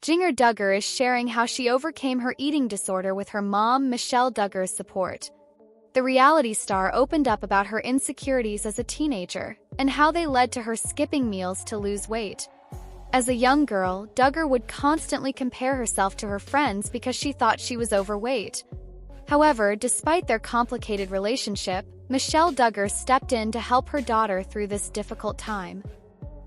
Jinger Duggar is sharing how she overcame her eating disorder with her mom, Michelle Duggar's support. The reality star opened up about her insecurities as a teenager and how they led to her skipping meals to lose weight. As a young girl, Duggar would constantly compare herself to her friends because she thought she was overweight. However, despite their complicated relationship, Michelle Duggar stepped in to help her daughter through this difficult time.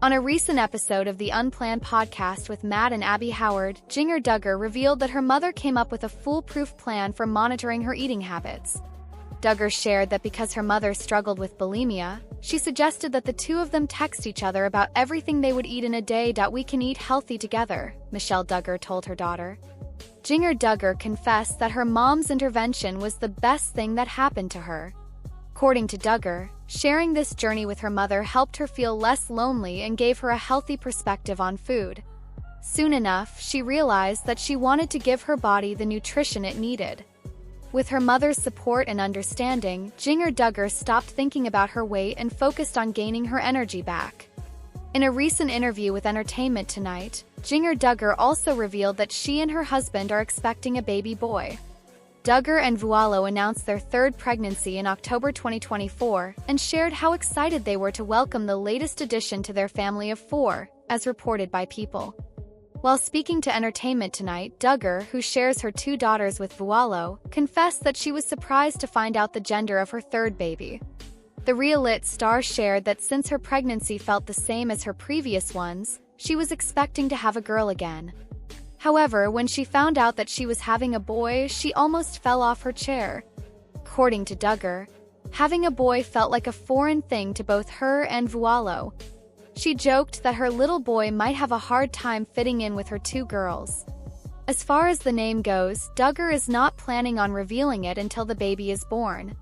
On a recent episode of the Unplanned podcast with Matt and Abby Howard, Jinger Duggar revealed that her mother came up with a foolproof plan for monitoring her eating habits. Duggar shared that because her mother struggled with bulimia, she suggested that the two of them text each other about everything they would eat in a day. "We can eat healthy together," Michelle Duggar told her daughter. Jinger Duggar confessed that her mom's intervention was the best thing that happened to her. According to Duggar, sharing this journey with her mother helped her feel less lonely and gave her a healthy perspective on food. Soon enough, she realized that she wanted to give her body the nutrition it needed. With her mother's support and understanding, Jinger Duggar stopped thinking about her weight and focused on gaining her energy back. In a recent interview with Entertainment Tonight, Jinger Duggar also revealed that she and her husband are expecting a baby boy. Duggar and Vuolo announced their third pregnancy in October 2024 and shared how excited they were to welcome the latest addition to their family of 4, as reported by People. While speaking to Entertainment Tonight, Duggar, who shares her 2 daughters with Vuolo, confessed that she was surprised to find out the gender of her third baby. The Real-It star shared that since her pregnancy felt the same as her previous ones, she was expecting to have a girl again. However, when she found out that she was having a boy, she almost fell off her chair. According to Duggar, having a boy felt like a foreign thing to both her and Vuolo. She joked that her little boy might have a hard time fitting in with her 2 girls. As far as the name goes, Duggar is not planning on revealing it until the baby is born.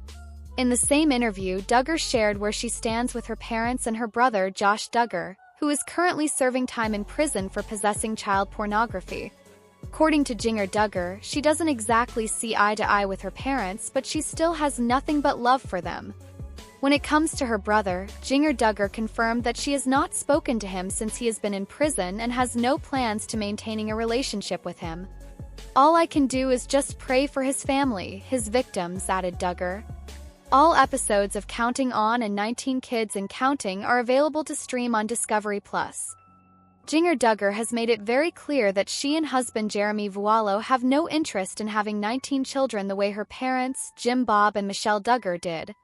In the same interview, Duggar shared where she stands with her parents and her brother, Josh Duggar, who is currently serving time in prison for possessing child pornography. According to Jinger Duggar, she doesn't exactly see eye to eye with her parents, but she still has nothing but love for them. When it comes to her brother, Jinger Duggar confirmed that she has not spoken to him since he has been in prison and has no plans to maintaining a relationship with him. "All I can do is just pray for his family, his victims," added Duggar. All episodes of Counting On and 19 Kids and Counting are available to stream on Discovery+. Jinger Duggar has made it very clear that she and husband Jeremy Vuolo have no interest in having 19 children the way her parents, Jim Bob and Michelle Duggar, did.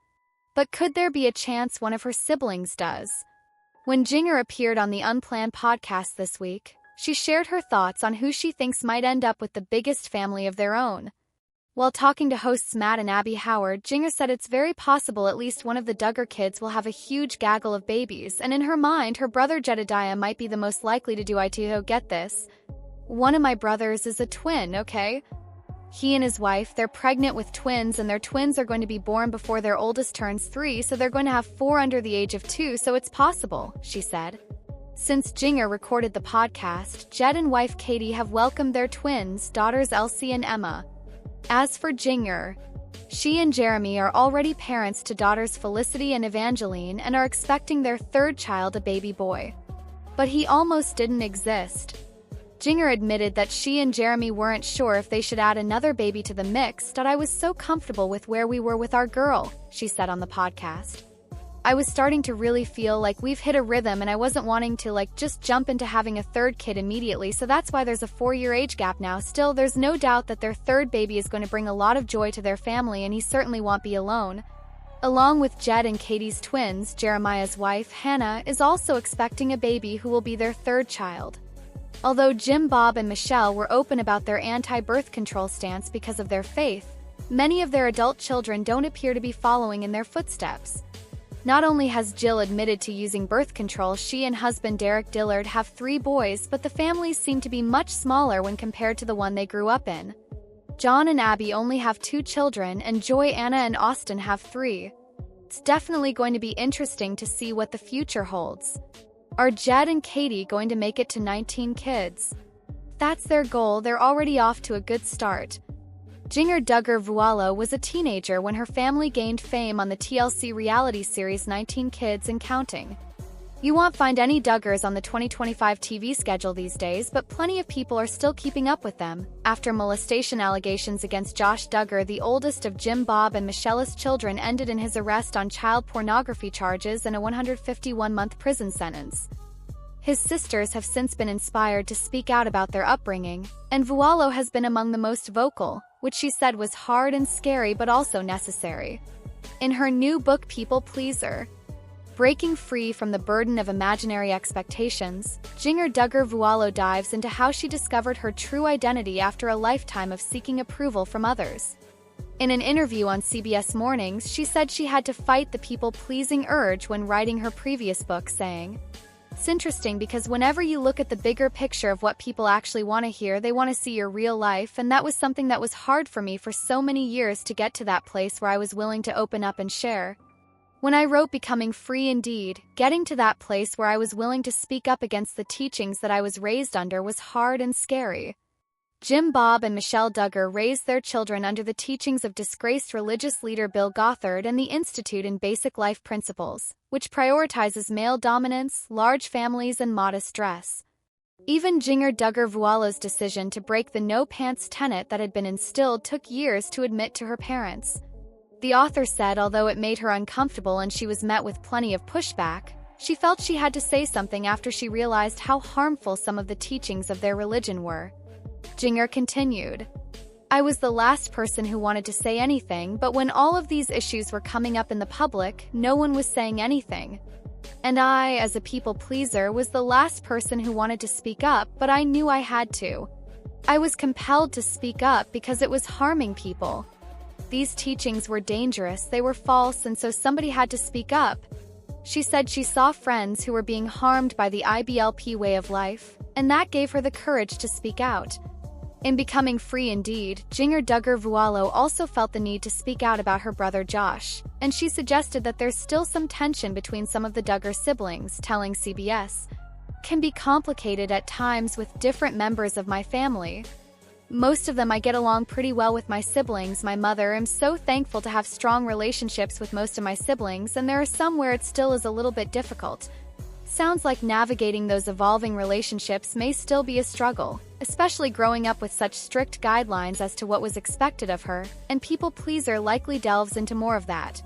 But could there be a chance one of her siblings does? When Jinger appeared on the Unplanned podcast this week, she shared her thoughts on who she thinks might end up with the biggest family of their own. While talking to hosts Matt and Abby Howard, Jinger said it's very possible at least one of the Duggar kids will have a huge gaggle of babies, and in her mind, her brother Jedediah might be the most likely to do it. Get this. "One of my brothers is a twin, okay? He and his wife, they're pregnant with twins, and their twins are going to be born before their oldest turns 3, so they're going to have 4 under the age of 2, so it's possible," she said. Since Jinger recorded the podcast, Jed and wife Katie have welcomed their twins, daughters Elsie and Emma. As for Jinger, she and Jeremy are already parents to daughters Felicity and Evangeline and are expecting their 3rd child, a baby boy. But he almost didn't exist. Jinger admitted that she and Jeremy weren't sure if they should add another baby to the mix. "I was so comfortable with where we were with our girl," she said on the podcast. "I was starting to really feel like we've hit a rhythm, and I wasn't wanting to just jump into having a 3rd kid immediately, so that's why there's a 4-year age gap now. Still, there's no doubt that their 3rd baby is going to bring a lot of joy to their family, and he certainly won't be alone." Along with Jed and Katie's twins, Jeremiah's wife, Hannah, is also expecting a baby who will be their 3rd child. Although Jim Bob and Michelle were open about their anti-birth control stance because of their faith, many of their adult children don't appear to be following in their footsteps. Not only has Jill admitted to using birth control, she and husband Derek Dillard have 3 boys, but the families seem to be much smaller when compared to the one they grew up in. John and Abby only have 2 children, and Joy, Anna, and Austin have 3. It's definitely going to be interesting to see what the future holds. Are Jed and Katie going to make it to 19 kids? If that's their goal, they're already off to a good start. Jinger Duggar Vuolo was a teenager when her family gained fame on the TLC reality series 19 Kids and Counting. You won't find any Duggars on the 2025 TV schedule these days, but plenty of people are still keeping up with them. After molestation allegations against Josh Duggar, the oldest of Jim, Bob, and Michelle's children, ended in his arrest on child pornography charges and a 151-month prison sentence. His sisters have since been inspired to speak out about their upbringing, and Vuolo has been among the most vocal, which she said was hard and scary but also necessary. In her new book People Pleaser, Breaking Free from the Burden of Imaginary Expectations, Jinger Duggar Vuolo dives into how she discovered her true identity after a lifetime of seeking approval from others. In an interview on CBS Mornings, she said she had to fight the people-pleasing urge when writing her previous book, saying, "It's interesting because whenever you look at the bigger picture of what people actually want to hear, they want to see your real life, and that was something that was hard for me for so many years to get to that place where I was willing to open up and share. When I wrote Becoming Free Indeed, getting to that place where I was willing to speak up against the teachings that I was raised under was hard and scary." Jim, Bob, and Michelle Duggar raised their children under the teachings of disgraced religious leader Bill Gothard and the Institute in Basic Life Principles, which prioritizes male dominance, large families, and modest dress. Even Jinger Duggar Vuolo's decision to break the no-pants tenet that had been instilled took years to admit to her parents. The author said although it made her uncomfortable and she was met with plenty of pushback, she felt she had to say something after she realized how harmful some of the teachings of their religion were. Jinger continued, "I was the last person who wanted to say anything, but when all of these issues were coming up in the public, no one was saying anything. And I, as a people pleaser, was the last person who wanted to speak up, but I knew I had to. I was compelled to speak up because it was harming people. These teachings were dangerous, they were false, and so somebody had to speak up." She said she saw friends who were being harmed by the IBLP way of life, and that gave her the courage to speak out. In Becoming Free Indeed, Jinger Duggar Vuolo also felt the need to speak out about her brother Josh, and she suggested that there's still some tension between some of the Duggar siblings, telling CBS, "Can be complicated at times with different members of my family. Most of them I get along pretty well with my siblings, my mother. I'm so thankful to have strong relationships with most of my siblings, and there are some where it still is a little bit difficult. Sounds like navigating those evolving relationships may still be a struggle, especially growing up with such strict guidelines as to what was expected of her, and People Pleaser likely delves into more of that."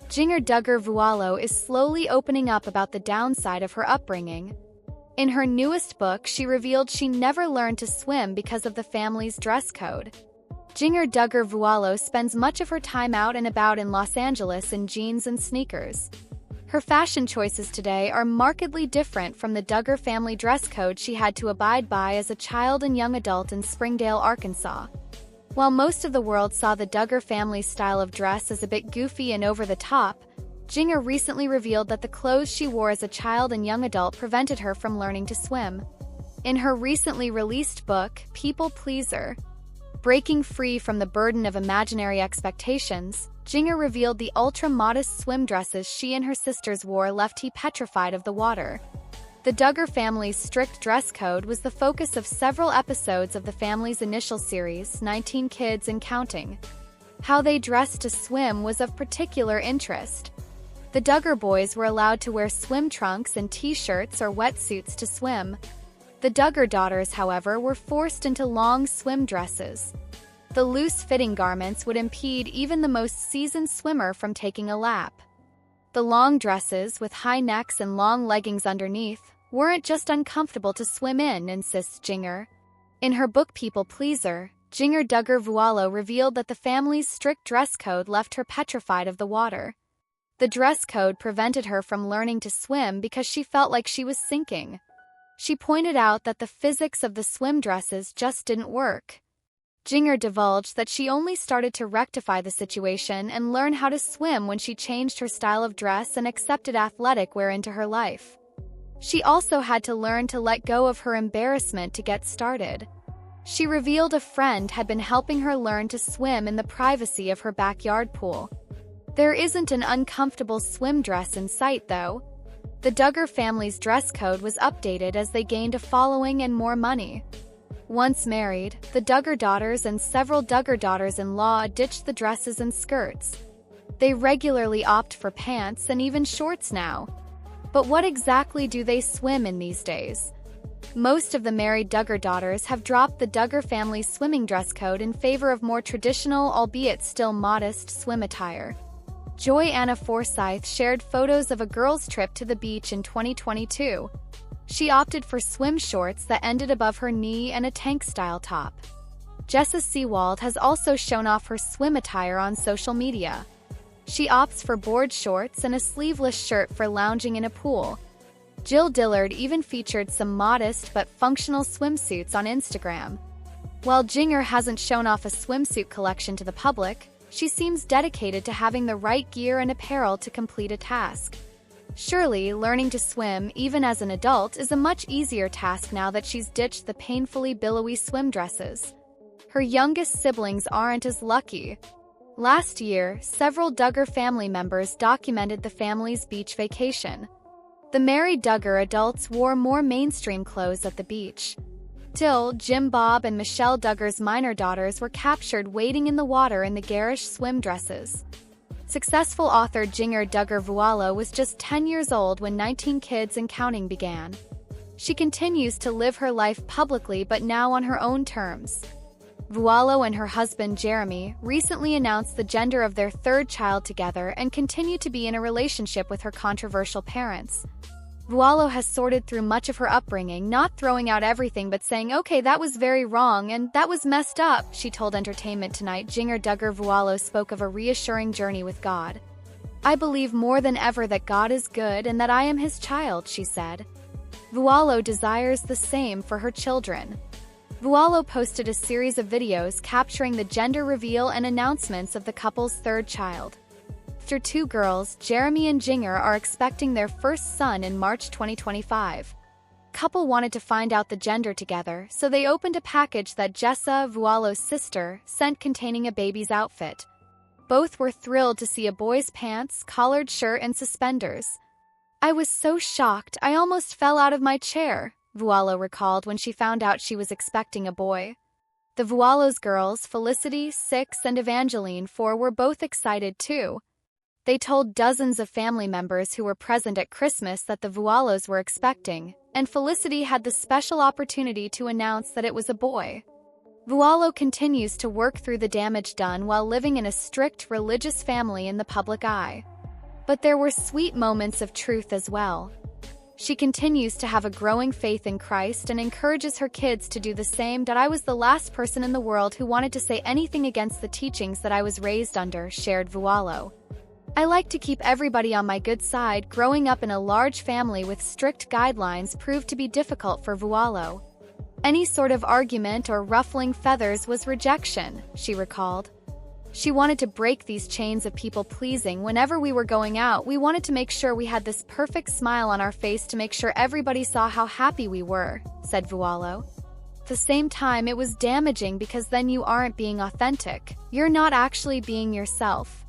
Jinger Duggar Vuolo is slowly opening up about the downside of her upbringing. In her newest book, she revealed she never learned to swim because of the family's dress code. Jinger Duggar Vuolo spends much of her time out and about in Los Angeles in jeans and sneakers. Her fashion choices today are markedly different from the Duggar family dress code she had to abide by as a child and young adult in Springdale, Arkansas. While most of the world saw the Duggar family's style of dress as a bit goofy and over the top, Jinger recently revealed that the clothes she wore as a child and young adult prevented her from learning to swim. In her recently released book, People Pleaser, Breaking Free from the Burden of Imaginary Expectations, Jinger revealed the ultra-modest swim dresses she and her sisters wore left her petrified of the water. The Duggar family's strict dress code was the focus of several episodes of the family's initial series, 19 Kids and Counting. How they dressed to swim was of particular interest. The Duggar boys were allowed to wear swim trunks and t-shirts or wetsuits to swim. The Duggar daughters, however, were forced into long swim dresses. The loose-fitting garments would impede even the most seasoned swimmer from taking a lap. The long dresses, with high necks and long leggings underneath, weren't just uncomfortable to swim in, insists Jinger. In her book People Pleaser, Jinger Duggar Vuolo revealed that the family's strict dress code left her petrified of the water. The dress code prevented her from learning to swim because she felt like she was sinking. She pointed out that the physics of the swim dresses just didn't work. Jinger divulged that she only started to rectify the situation and learn how to swim when she changed her style of dress and accepted athletic wear into her life. She also had to learn to let go of her embarrassment to get started. She revealed a friend had been helping her learn to swim in the privacy of her backyard pool. There isn't an uncomfortable swim dress in sight, though. The Duggar family's dress code was updated as they gained a following and more money. Once married, the Duggar daughters and several Duggar daughters-in-law ditched the dresses and skirts. They regularly opt for pants and even shorts now. But what exactly do they swim in these days? Most of the married Duggar daughters have dropped the Duggar family's swimming dress code in favor of more traditional, albeit still modest, swim attire. Joy Anna Forsyth shared photos of a girls' trip to the beach in 2022. She opted for swim shorts that ended above her knee and a tank-style top. Jessa Seawald has also shown off her swim attire on social media. She opts for board shorts and a sleeveless shirt for lounging in a pool. Jill Dillard even featured some modest but functional swimsuits on Instagram. While Jinger hasn't shown off a swimsuit collection to the public, she seems dedicated to having the right gear and apparel to complete a task. Surely, learning to swim, even as an adult, is a much easier task now that she's ditched the painfully billowy swim dresses. Her youngest siblings aren't as lucky. Last year, several Duggar family members documented the family's beach vacation. The married Duggar adults wore more mainstream clothes at the beach. Till, Jim Bob and Michelle Duggar's minor daughters were captured wading in the water in the garish swim dresses. Successful author Jinger Duggar Vuolo was just 10 years old when 19 Kids and Counting began. She continues to live her life publicly but now on her own terms. Vuolo and her husband Jeremy recently announced the gender of their third child together and continue to be in a relationship with her controversial parents. Vuolo has sorted through much of her upbringing, not throwing out everything but saying, "Okay, that was very wrong and that was messed up," she told Entertainment Tonight. Jinger Duggar Vuolo spoke of a reassuring journey with God. "I believe more than ever that God is good and that I am his child," she said. Vuolo desires the same for her children. Vuolo posted a series of videos capturing the gender reveal and announcements of the couple's third child. After two girls, Jeremy and Jinger are expecting their first son in March 2025. The couple wanted to find out the gender together, so they opened a package that Jessa, Vuolo's sister, sent containing a baby's outfit. Both were thrilled to see a boy's pants, collared shirt, and suspenders. "I was so shocked, I almost fell out of my chair," Vuolo recalled when she found out she was expecting a boy. The Vuolo's girls, Felicity, 6, and Evangeline, 4, were both excited too. They told dozens of family members who were present at Christmas that the Vuolos were expecting, and Felicity had the special opportunity to announce that it was a boy. Vuolo continues to work through the damage done while living in a strict religious family in the public eye. But there were sweet moments of truth as well. She continues to have a growing faith in Christ and encourages her kids to do the same. "I was the last person in the world who wanted to say anything against the teachings that I was raised under," shared Vuolo. "I like to keep everybody on my good side. Growing up in a large family with strict guidelines proved to be difficult for Vuolo. Any sort of argument or ruffling feathers was rejection," she recalled. She wanted to break these chains of people-pleasing. "Whenever we were going out, we wanted to make sure we had this perfect smile on our face to make sure everybody saw how happy we were," said Vuolo. At the same time, it was damaging because then you aren't being authentic. You're not actually being yourself.